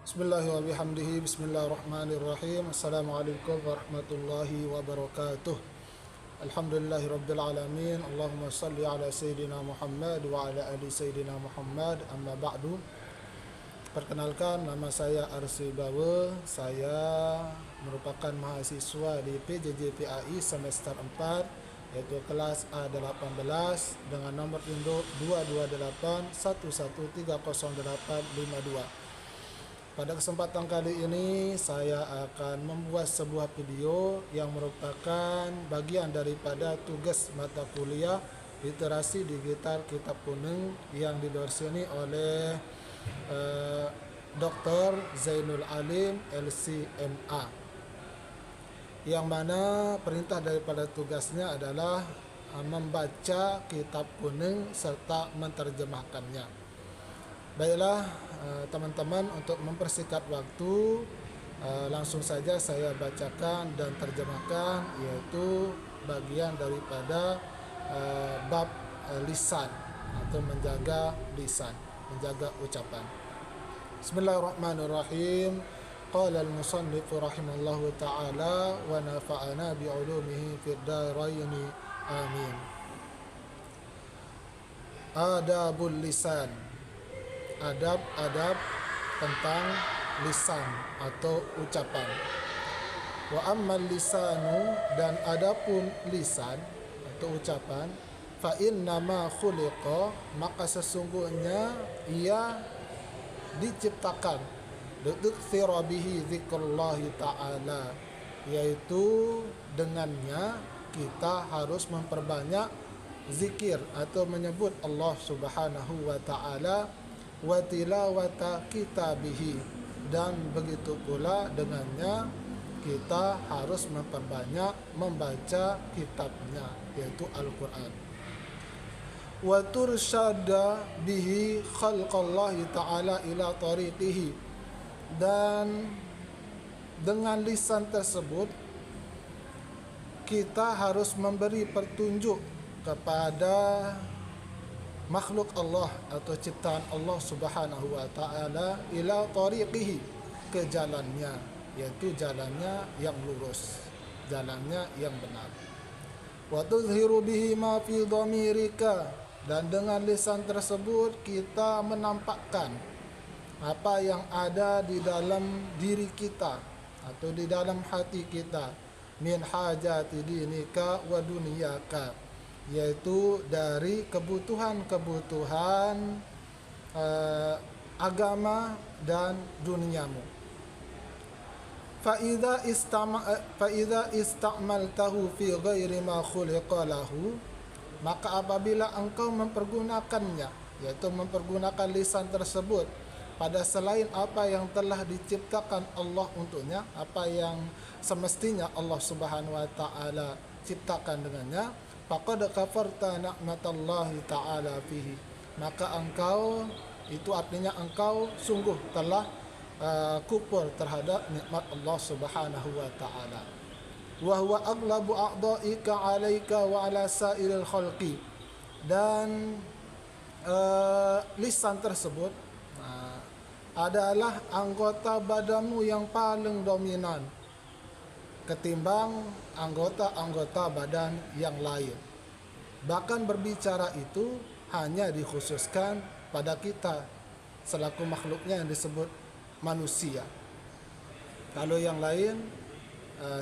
Bismillahirrahmanirrahim. Bismillahirrahmanirrahim. Assalamualaikum warahmatullahi wabarakatuh. Alhamdulillahirabbil alamin. Allahumma salli ala sayyidina Muhammad wa ala ali sayyidina Muhammad. Amma ba'du. Perkenalkan, nama saya Arsy Bawa. Saya merupakan mahasiswa di PJJ PAI semester 4, yaitu kelas A18 dengan nomor induk 22811300852. Pada kesempatan kali ini saya akan membuat sebuah video yang merupakan bagian daripada tugas mata kuliah Literasi Digital Kitab Kuning yang didorseni oleh Dr. Zainul Alim LCMA, yang mana perintah daripada tugasnya adalah membaca kitab kuning serta menerjemahkannya. Baiklah teman-teman, untuk mempersingkat waktu, langsung saja saya bacakan dan terjemahkan, yaitu bagian daripada bab lisan atau menjaga lisan, menjaga ucapan. Bismillahirrahmanirrahim. Qala al-musannif rahimallahu ta'ala wa nafa'ana bi'ulumihi fid dharain amin. Adabul lisan, adab-adab tentang lisan atau ucapan. Wa ammal lisanu, dan adapun lisan atau ucapan, fa innama khuliqa, maka sesungguhnya ia diciptakan, litukthira bihi dzikrullahi ta'ala, yaitu dengannya kita harus memperbanyak zikir atau menyebut Allah Subhanahu wa ta'ala, wa tilawata kitabihi, dan begitu pula dengannya kita harus memperbanyak membaca kitabnya, yaitu Al-Quran. Wa tursyada bihi khalqallahi ta'ala ila tariqihi, dan dengan lisan tersebut kita harus memberi petunjuk kepada makhluk Allah atau ciptaan Allah Subhanahu wa ta'ala ila tariqihi, ke jalannya, yaitu jalannya yang lurus, jalannya yang benar. Wa tuzhiru bihi ma fi dhamirika, dan dengan lisan tersebut kita menampakkan apa yang ada di dalam diri kita atau di dalam hati kita, min hajati dinika wa dunyaka, yaitu dari kebutuhan-kebutuhan agama dan duniamu. Fa idza istamaltahu fi ghairi ma khuliqa lahu, maka apabila engkau mempergunakannya, yaitu mempergunakan lisan tersebut pada selain apa yang telah diciptakan Allah untuknya, apa yang semestinya Allah Subhanahu wa ta'ala ciptakan dengannya, faqad kafarta ni'matallahi ta'ala fihi, maka engkau, itu artinya engkau sungguh telah kufur terhadap nikmat Allah Subhanahu wa ta'ala. Wa huwa aghlabu a'dha'ika 'alaika wa 'ala sa'iril khalqi, dan lisan tersebut adalah anggota badanmu yang paling dominan ketimbang anggota-anggota badan yang lain. Bahkan berbicara itu hanya dikhususkan pada kita selaku makhluknya yang disebut manusia. Kalau yang lain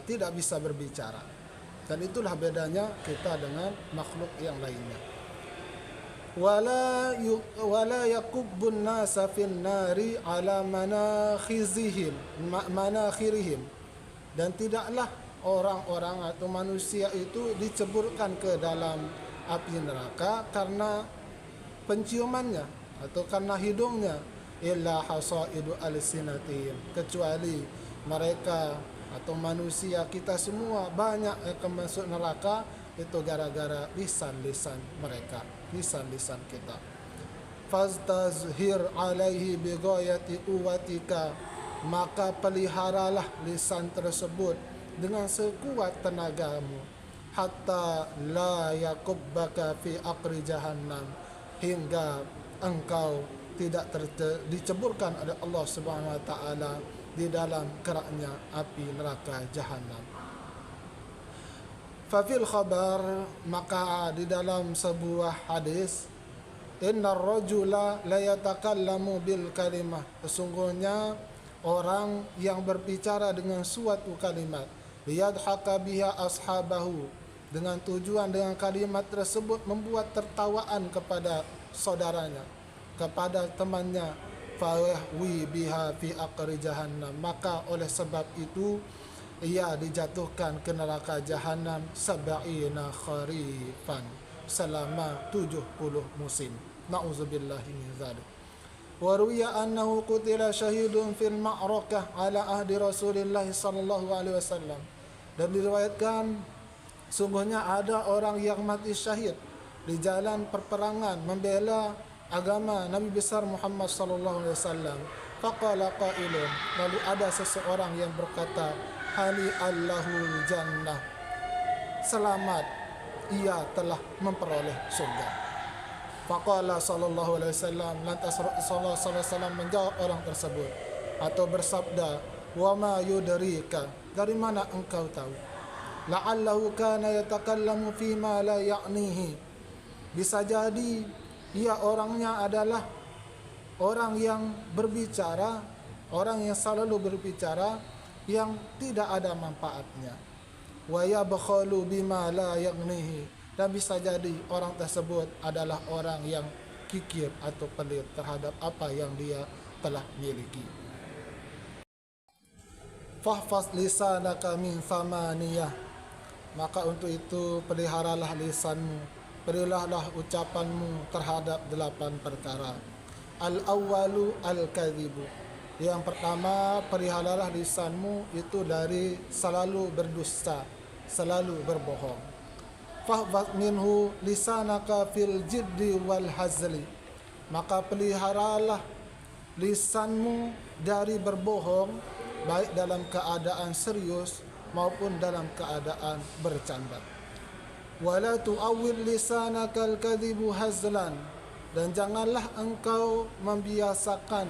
tidak bisa berbicara. Dan itulah bedanya kita dengan makhluk yang lainnya. Wala yakubbun nasa fin nari ala manakhirihim, dan tidaklah orang-orang atau manusia itu diceburkan ke dalam api neraka karena penciumannya atau karena hidungnya, illa hasaidu alsinatihim, kecuali mereka atau manusia kita semua banyak akan masuk neraka itu gara-gara lisan-lisan mereka, lisan-lisan kita. Fastazhir alaihi bighayati quwwatika, maka peliharalah lisan tersebut dengan sekuat tenagamu, hatta la yakubbaka fi aqri jahannam, hingga engkau tidak diceburkan oleh Allah Subhanahu wa taala di dalam keraknya api neraka jahanam. Fafil khabar, maka di dalam sebuah hadis, innar rajula la yatakallamu bil kalimah, sesungguhnya orang yang berbicara dengan suatu kalimat, liyadhaka biha ashabahu, dengan tujuan dengan kalimat tersebut membuat tertawaan kepada saudaranya, kepada temannya, fawahwi biha fi aqri jahannam, maka oleh sebab itu ia dijatuhkan ke neraka jahanam sab'ina kharifan, selama 70 musim. Na'udzubillahi min dzalik. Wa ruwiya annahu qutila syahidun fil ma'rakah ala ahdi Rasulillah sallallahu alaihi wasallam. Dan diriwayatkan sungguhnya ada orang yang mati syahid di jalan perperangan membela agama Nabi besar Muhammad sallallahu alaihi wasallam. Faqala qailun, lalu ada seseorang yang berkata, hali allahul jannah, selamat, ia telah memperoleh surga. Faqala sallallahu alaihi wasallam, lantas Rasulullah sallallahu alaihi wasallam menjawab orang tersebut atau bersabda, wa ma yudrika, dari mana engkau tahu? La'allahu kana yatakallamu fi ma la ya'nihi, bisa jadi ia orangnya adalah orang yang berbicara, orang yang selalu berbicara yang tidak ada manfaatnya. Wa yabkhalu bima la yaghnihi, dan bisa jadi orang tersebut adalah orang yang kikir atau pelit terhadap apa yang dia telah miliki. Fahfaz lisanaka min thamaniyah, maka untuk itu peliharalah lisanmu, peliharalah ucapanmu terhadap 8 perkara. Al-awwalu al-kadhibu, yang pertama, peliharalah lisanmu itu dari selalu berdusta, selalu berbohong. Fahfaz minhu lisanaka fil jiddi wal hazli, maka peliharalah lisanmu dari berbohong, baik dalam keadaan serius maupun dalam keadaan bercanda. Wala tu'awwil lisanaka al-kadhibu hazlan, dan janganlah engkau membiasakan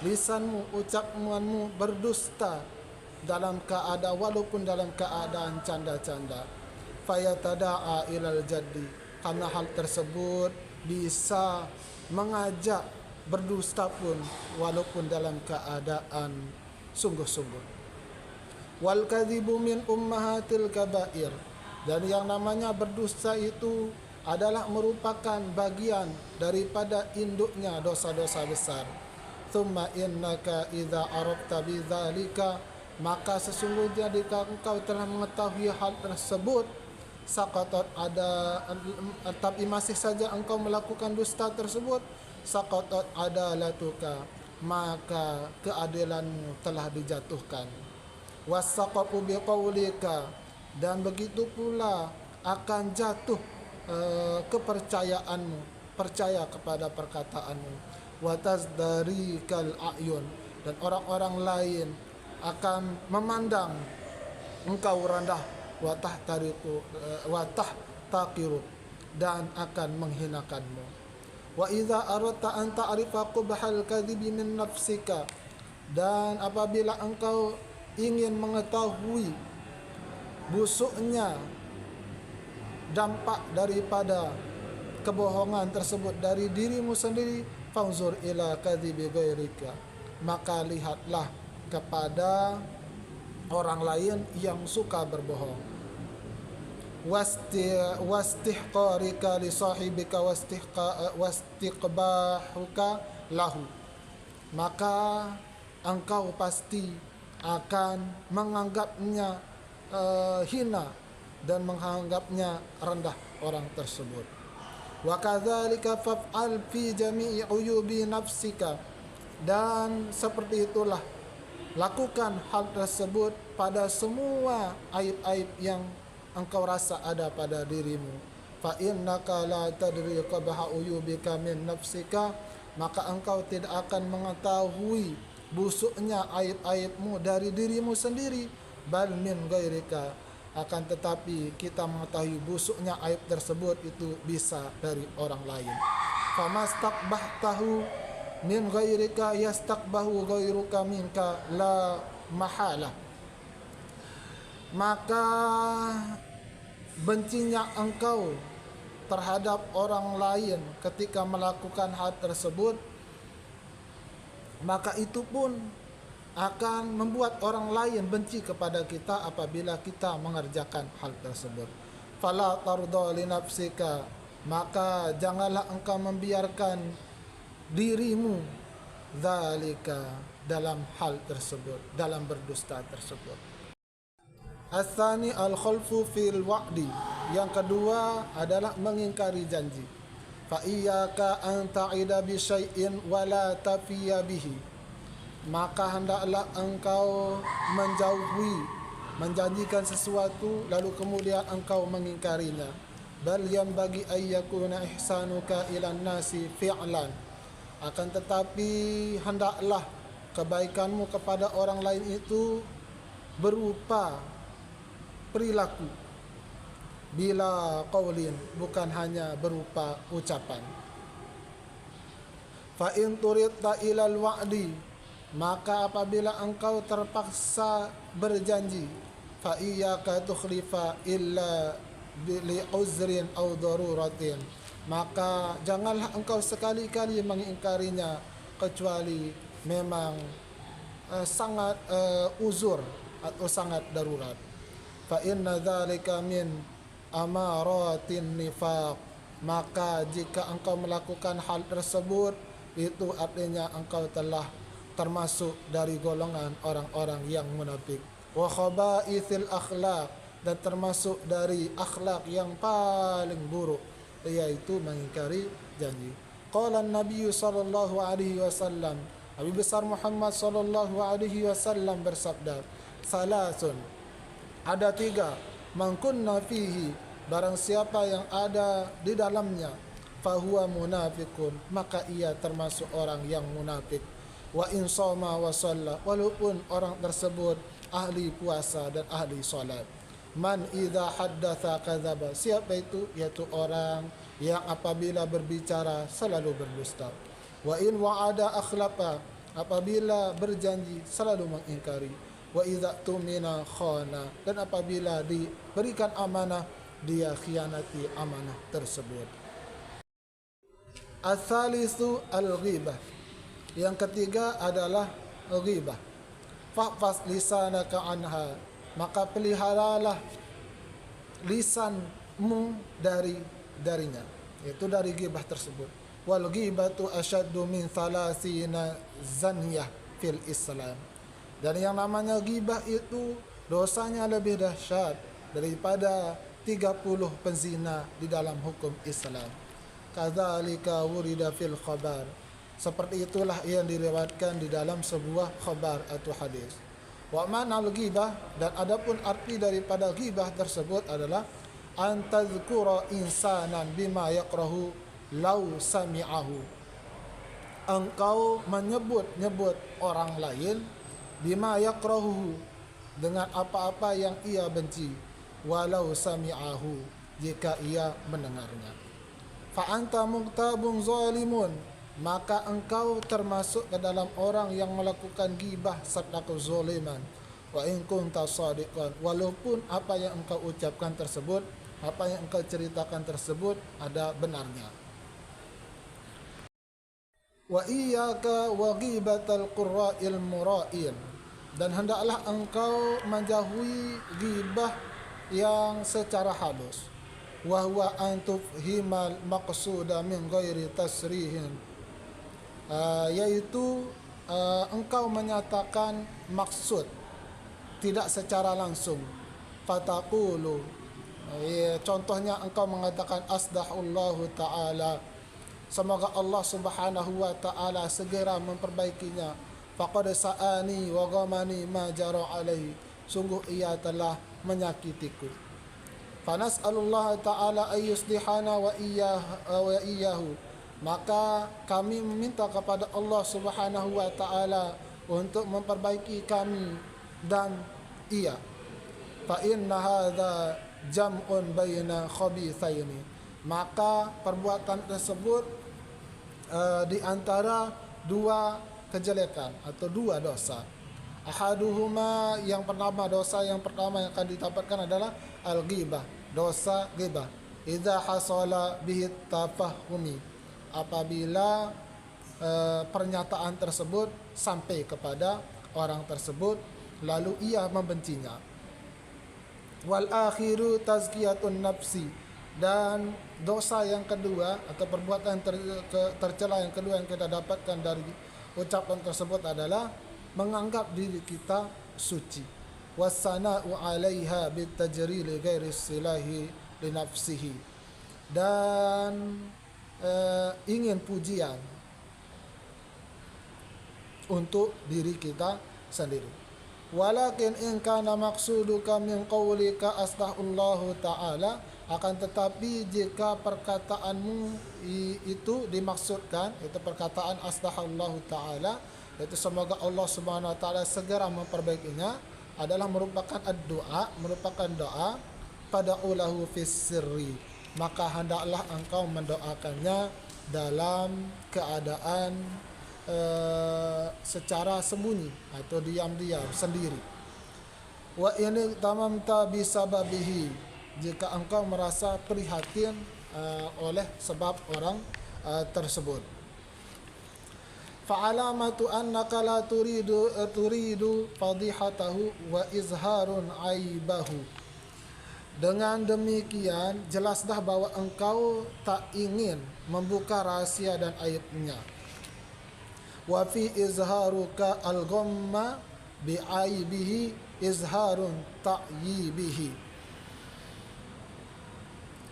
lisanmu, ucapanmu berdusta dalam keadaan, walaupun dalam keadaan canda-canda. Fayatada'a ilal jaddi, karena hal tersebut bisa mengajak berdusta pun walaupun dalam keadaan sungguh-sungguh. Wal kadhibu min ummahatil kabair, dan yang namanya berdusta itu adalah merupakan bagian daripada induknya dosa-dosa besar. Thumma innaka idza arafta bidzalika, maka sesungguhnya jika engkau telah mengetahui hal tersebut, saqatat ada, tapi masih saja engkau melakukan dusta tersebut, saqatat adalatuka, maka keadilanmu telah dijatuhkan. Wasaqatu biqaulika, dan begitu pula akan jatuh kepercayaanmu, percaya kepada perkataanmu. Wa tazdarikal a'yun, dan orang-orang lain akan memandang engkau rendah. Wa tahtaqiru, dan akan menghinakanmu. Wa idza aradta an ta'rifa qubhal kadhibi min nafsika, dan apabila engkau ingin mengetahui busuknya dampak daripada kebohongan tersebut dari dirimu sendiri, fanzur ila kadhibi ghairika, maka lihatlah kepada orang lain yang suka berbohong. Wastihqarika li sahibika wastiqbahuka lahu, maka engkau pasti akan menganggapnya hina dan menganggapnya rendah orang tersebut. Wa kadzalika faf'al fi jami'i uyubi nafsika, dan seperti itulah lakukan hal tersebut pada semua aib-aib yang engkau rasa ada pada dirimu. Fa innaka la tadri qabha uyubika min nafsika, maka engkau tidak akan mengetahui busuknya aib-aibmu dari dirimu sendiri. Bal min ghairika, akan tetapi kita mengetahui busuknya aib tersebut itu bisa dari orang lain. Famastaqbahtahu min ghairika yastaqbahu ghairuka minka la mahala. Maka bencinya engkau terhadap orang lain ketika melakukan hal tersebut, maka itu pun akan membuat orang lain benci kepada kita apabila kita mengerjakan hal tersebut. Fala tarda li nafsika, maka janganlah engkau membiarkan dirimu zalika, dalam hal tersebut, dalam berdusta tersebut. As-tsani al-khalfu fil wa'di, yang kedua adalah mengingkari janji. Fa iyyaka an ta'ida bi syai'in wa la tafiya bihi, maka hendaklah engkau menjanjikan sesuatu lalu kemudian engkau mengingkarinya. Bal yanbaghi ayyakuna ihsanuka ila nasi fi'lan, akan tetapi hendaklah kebaikanmu kepada orang lain itu berupa perilaku, bila qaulin, bukan hanya berupa ucapan. Fa in turidta ilal wa'di, maka apabila engkau terpaksa berjanji, fa iyyaka tukhlifa illa li uzrin aw daruratin, maka janganlah engkau sekali-kali mengingkarinya kecuali memang sangat uzur atau sangat darurat. Fa inna dzalika min amaratin nifaq, maka jika engkau melakukan hal tersebut, itu artinya engkau telah termasuk dari golongan orang-orang yang munafik. Wa khaba'ithil akhlaq, dan termasuk dari akhlak yang paling buruk, yaitu mengingkari janji. Qala an-nabiy sallallahu alaihi wasallam, Nabi besar Muhammad sallallahu alaihi wasallam bersabda, salasun, ada tiga, man kunna fihi, barang siapa yang ada di dalamnya, fahuwa munafiqun, maka ia termasuk orang yang munafik. Wa in shoma wa shalla, walaupun orang tersebut ahli puasa dan ahli salat. Man idza haddatsa kadzaba, siapa itu? Yaitu orang yang apabila berbicara selalu berdusta. Wa in wa'ada akhlafa, apabila berjanji selalu mengingkari. Wa idza tumina khana, dan apabila diberikan amanah dia khianati amanah tersebut. Ats-tsalisu al-ghibah, yang ketiga adalah ghibah. Fahfaz lisanaka anha, maka peliharalah lisanmu darinya, yaitu dari ghibah tersebut. Wal ghibatu asyaddu min 30 zaniyah fil Islam, dan yang namanya ghibah itu dosanya lebih dahsyat daripada 30 penzina di dalam hukum Islam. Kadzalika wurida fil khabar, seperti itulah yang diriwayatkan di dalam sebuah khabar atau hadis. Wa ma'nal ghibah, dan adapun arti daripada ghibah tersebut adalah antazkura insanan bima yakrahu law sami'ahu, engkau menyebut-nyebut orang lain bima yakrahu, dengan apa-apa yang ia benci, walau sami'ahu, jika ia mendengarnya. Fa anta muqtabun zalimun, maka engkau termasuk ke dalam orang yang melakukan ghibah serta kezaliman. Wa in kunta shadiqan, walaupun apa yang engkau ucapkan tersebut, apa yang engkau ceritakan tersebut ada benarnya. Wa iyyaka wa ghibatal qurra'il mura'in, dan hendaklah engkau menjauhi ghibah yang secara halus. Wa huwa an tufhimal maqsuda min ghairi tasrihin, yaitu engkau menyatakan maksud tidak secara langsung. Fataqulu, contohnya engkau mengatakan asdahullahu ta'ala, semoga Allah subhanahu wa ta'ala segera memperbaikinya. Faqad sa'ani wa ghamani ma jara alaihi, sungguh ia telah menyakitiku. Fanas'alullah ta'ala ayyuslihana wa iyyahu, maka kami meminta kepada Allah subhanahu wa ta'ala untuk memperbaiki kami dan ia. Fa inna hadza jam'un baina khabithaini, maka perbuatan tersebut di antara dua kejelekan atau dua dosa. Ahaduhuma, yang pertama, dosa yang pertama yang akan didapatkan adalah al-ghibah, dosa ghibah. Idza hasala bihi tafahumi, apabila pernyataan tersebut sampai kepada orang tersebut lalu ia membencinya. Wal akhiru tazkiyatun nafsi, dan dosa yang kedua atau perbuatan tercela yang kedua yang kita dapatkan dari ucapan tersebut adalah menganggap diri kita suci. Wassana'u 'alaiha bitajrili ghairi silahi li nafsihi, dan ingin pujian untuk diri kita sendiri. Walakin in kana maqsuduka min qawlika astaghfirullahu ta'ala, akan tetapi jika perkataanmu itu dimaksudkan, itu perkataan astaghfirullahu ta'ala, yaitu semoga Allah Subhanahu wa taala segera memperbaikinya, adalah merupakan doa, merupakan doa pada ulahu fis sirri, maka hendaklah engkau mendoakannya dalam keadaan secara sembunyi atau diam-diam sendiri. Wa ini tamamta bisababihi, jika engkau merasa prihatin oleh sebab orang tersebut. Fa'alamatu annaka la turidu fadihatahu wa izharun aibahu, dengan demikian jelaslah bahwa engkau tak ingin membuka rahasia dan aibnya. Wa fi izharuka al-ghamma bi aibihi izharun ta'yibihi,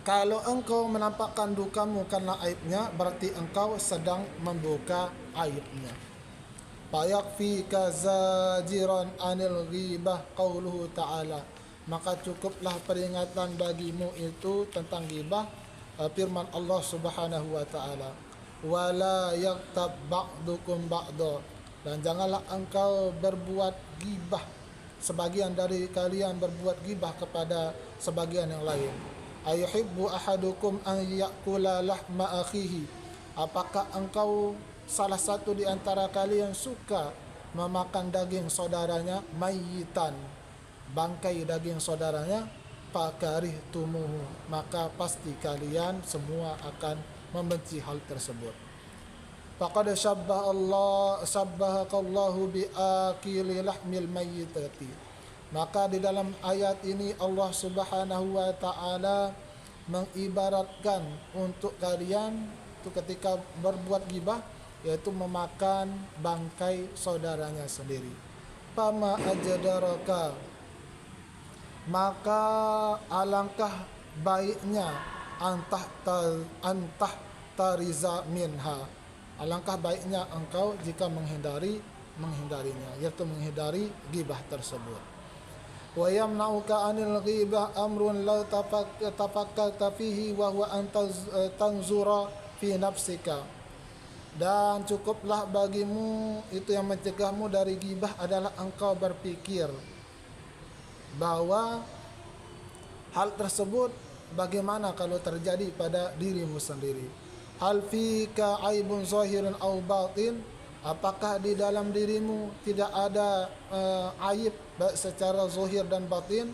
kalau engkau menampakkan dukamu karena aibnya, berarti engkau sedang membuka aibnya. Fayakfika zajiran anil ghibah qauluhu ta'ala, maka cukuplah peringatan bagimu itu tentang ghibah, firman Allah Subhanahu wa taala, wala yaktab ba'dukum ba'da, dan janganlah engkau berbuat ghibah, sebagian dari kalian berbuat ghibah kepada sebagian yang lain. Ayuhibbu ahadukum an ya'kula lahma akhihi, apakah engkau salah satu di antara kalian suka memakan daging saudaranya, mayyitan, bangkai daging saudaranya, fakarihtumuhu, maka pasti kalian semua akan membenci hal tersebut. Faqad shabbahakallahu bi akili lahmil mayyitati, maka di dalam ayat ini Allah Subhanahu wa taala mengibaratkan untuk kalian itu ketika berbuat ghibah, yaitu memakan bangkai saudaranya sendiri. Fama ajdaraka, maka alangkah baiknya antah tariza minha, alangkah baiknya engkau jika menghindarinya, yaitu menghindari ghibah tersebut. Wa yamna'uka 'anil ghibah amrun law tafakkarta fihi wa huwa an tanzura fi nafsika, dan cukuplah bagimu, itu yang mencegahmu dari ghibah adalah engkau berpikir bahwa hal tersebut bagaimana kalau terjadi pada dirimu sendiri. Hal fika aibun zahirun aw batin, apakah di dalam dirimu tidak ada aib baik secara zahir dan batin.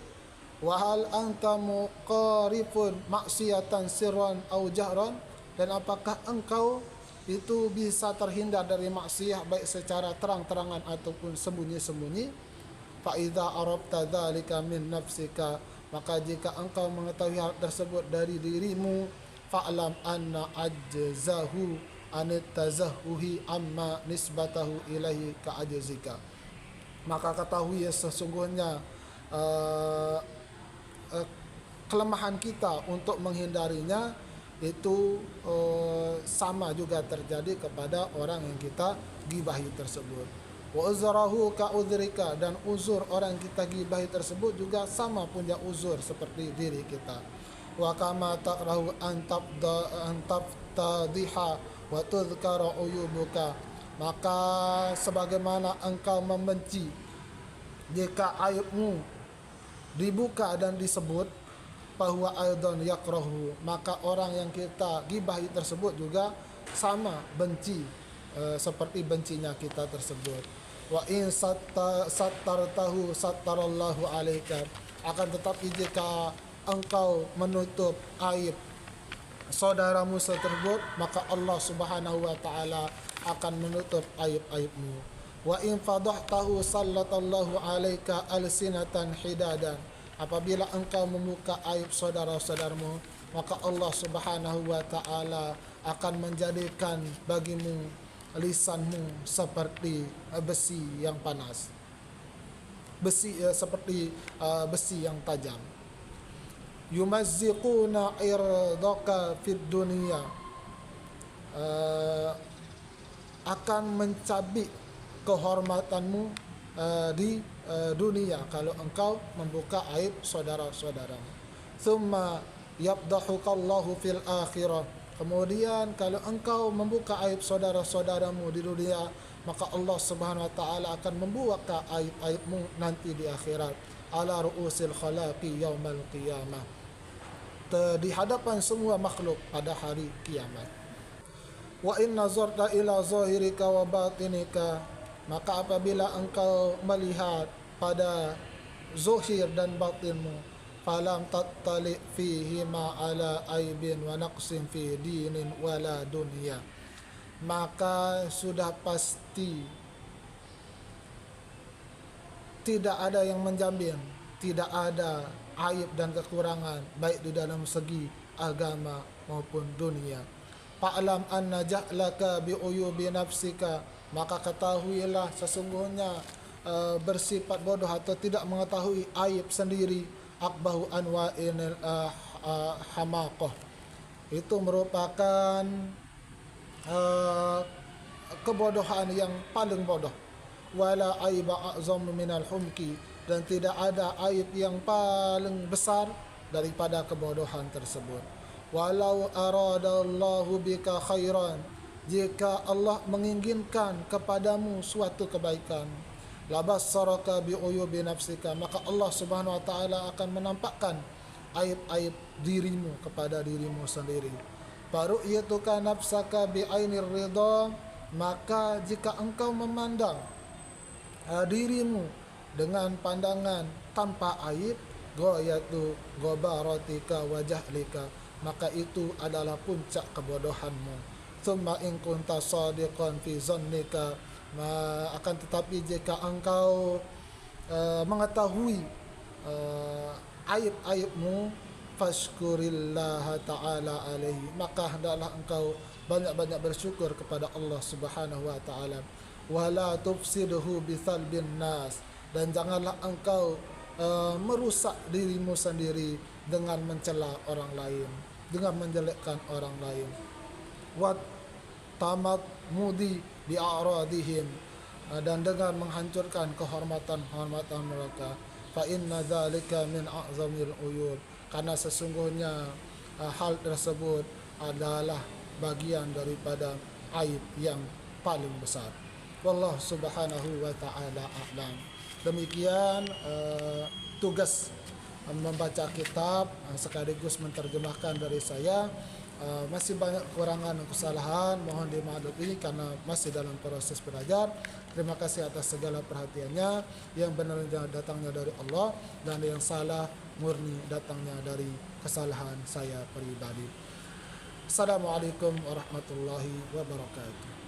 Wa hal anta muqarifun maksiatan sirran aw jahran, dan apakah engkau itu bisa terhindar dari maksiat baik secara terang-terangan ataupun sembunyi-sembunyi. Fa idza arafta dzalika min nafsika, maka jika engkau mengetahui hal tersebut dari dirimu, fa'lam anna ajzahu anit tazahhuhi amma nisbatahu ilaihi ka'ajzika, maka ketahui sesungguhnya kelemahan kita untuk menghindarinya itu sama juga terjadi kepada orang yang kita gibahi tersebut. Wa uzrahu ka udrika, dan uzur orang yang kita gibahi tersebut juga sama punya uzur seperti diri kita. Wa kama takrahu an tabtadiha wa tudhkara uyubuka, maka sebagaimana engkau membenci jika aibmu dibuka dan disebut, bahwa aidan yakrahu, maka orang yang kita gibahi tersebut juga sama benci seperti bencinya kita tersebut. Wa in sattartahu sattarallahu alaika. Akan tetapi jika engkau menutup aib saudaramu tersebut, maka Allah Subhanahu wa taala akan menutup aib-aibmu. Wa in fadahtahu sallatallahu alaika alsinatan hidadan. Apabila engkau membuka aib saudara-saudaramu, maka Allah Subhanahu wa taala akan menjadikan bagimu lisanmu seperti besi yang panas. Seperti besi yang tajam. Yumazziquna irdaka fid dunya. Akan mencabik kehormatanmu di dunia kalau engkau membuka aib saudara-saudaramu. Thumma yabdahukallahu fil akhirah. Kemudian kalau engkau membuka aib saudara-saudaramu di dunia, maka Allah Subhanahu wa taala akan membuka aib-aibmu nanti di akhirat. Ala ru'usil khalaqi yaumal qiyamah. Di hadapan semua makhluk pada hari kiamat. Wa in nazarta ila zahirika wa batinika. Maka apabila engkau melihat pada zahir dan batinmu, falam tattali fihi ma ala aibin wa naqsin fi dinin wala dunya. Maka sudah pasti tidak ada yang menjamin, tidak ada aib dan kekurangan baik di dalam segi agama maupun dunia. Fa'lam anna ja'laka bi uyubi nafsika. Maka ketahuilah sesungguhnya bersifat bodoh atau tidak mengetahui aib sendiri, akbahu anwa'inil hamaqah. Itu merupakan kebodohan yang paling bodoh. Wala aiba a'zam minal humki. Dan tidak ada aib yang paling besar daripada kebodohan tersebut. Walau aradallahu bika khairan. Jika Allah menginginkan kepadamu suatu kebaikan, labassaraka bi'uyubi nafsika. Maka Allah Subhanahu wa taala akan menampakkan aib-aib dirimu kepada dirimu sendiri. Faru'yatuka nafsaka bi'ainir ridha. Maka jika engkau memandang dirimu dengan pandangan tanpa aib, ghayatu ghabaratika wa jahlika. Maka itu adalah puncak kebodohanmu. Thumma in kunta sadiqan fi zannika. Akan tetapi jika engkau mengetahui aib-aibmu, fashkurillaha ta'ala alaihi. Maka hendaklah engkau banyak-banyak bersyukur kepada Allah Subhanahu wa taala. Wala tufsidhu bithalbin nas. Dan janganlah engkau merusak dirimu sendiri dengan mencela orang lain, dengan menjelekkan orang lain. Wat tamat mudi bi'aradihim. Dan dengan menghancurkan kehormatan mereka. Fa inna dzalika min a'zamil uyub. Karena sesungguhnya hal tersebut adalah bagian daripada aib yang paling besar. Wallahu subhanahu wa ta'ala a'lam. Demikian tugas membaca kitab sekaligus menterjemahkan dari saya. Masih banyak kekurangan dan kesalahan, mohon dimaklumi karena masih dalam proses belajar. Terima kasih atas segala perhatiannya. Yang benar datangnya dari Allah, dan yang salah murni datangnya dari kesalahan saya pribadi. Assalamualaikum warahmatullahi wabarakatuh.